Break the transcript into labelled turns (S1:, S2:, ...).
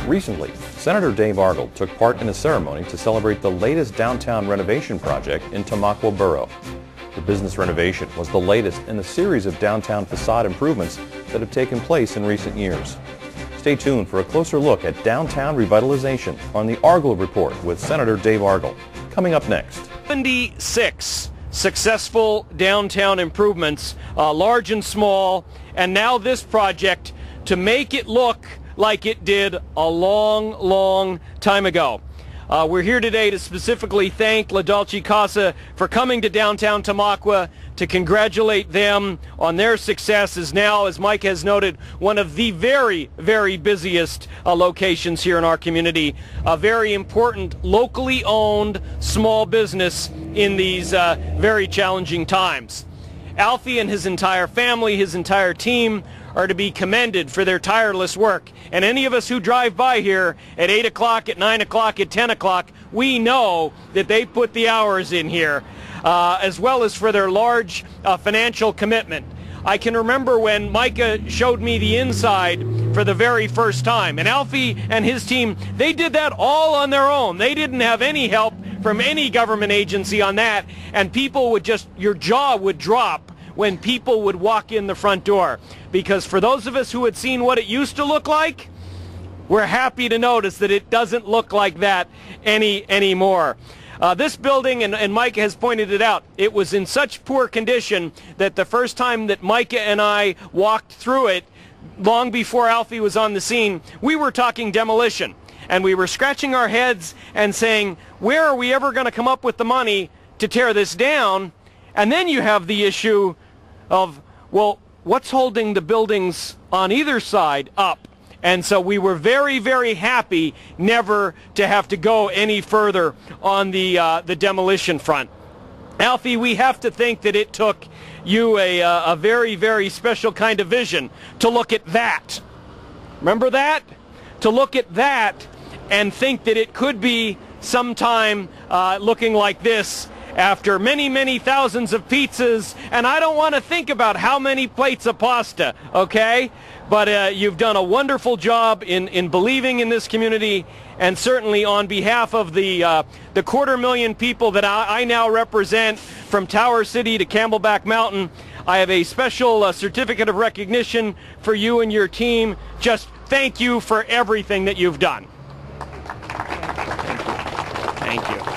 S1: Recently, Senator Dave Argall took part in a ceremony to celebrate the latest downtown renovation project in Tamaqua Borough. The business renovation was the latest in a series of downtown facade improvements that have taken place in recent years. Stay tuned for a closer look at downtown revitalization on the Argall Report with Senator Dave Argall, coming up next.
S2: 76 successful downtown improvements, large and small, and now this project to make it look like it did a long time ago. We're here today to specifically thank Dolce Casa for coming to downtown Tamaqua, to congratulate them on their success as now, as Mike has noted, one of the very busiest locations here in our community. A very important locally owned small business in these very challenging times. Alfie and his entire family, his entire team, are to be commended for their tireless work. And any of us who drive by here at 8 o'clock, at 9 o'clock, at 10 o'clock, we know that they put the hours in here, as well as for their large financial commitment. I can remember when Micah showed me the inside for the very first time. And Alfie and his team, they did that all on their own. They didn't have any help from any government agency on that. And people would just, your jaw would drop when people would walk in the front door. Because for those of us who had seen what it used to look like, we're happy to notice that it doesn't look like that anymore. This building, and Micah has pointed it out, it was in such poor condition that the first time that Micah and I walked through it, long before Alfie was on the scene, we were talking demolition. And we were scratching our heads and saying, where are we ever going to come up with the money to tear this down? And then you have the issue of, well, what's holding the buildings on either side up? And so we were very happy never to have to go any further on the demolition front. Alfie, we have to think that it took you a very special kind of vision to look at that. Remember that? To look at that and think that it could be sometime looking like this after many thousands of pizzas, and I don't want to think about how many plates of pasta, okay? But you've done a wonderful job in believing in this community, and certainly on behalf of the 250,000 people that I now represent from Tower City to Camelback Mountain, I have a special certificate of recognition for you and your team. Just thank you for everything that you've done. Thank you.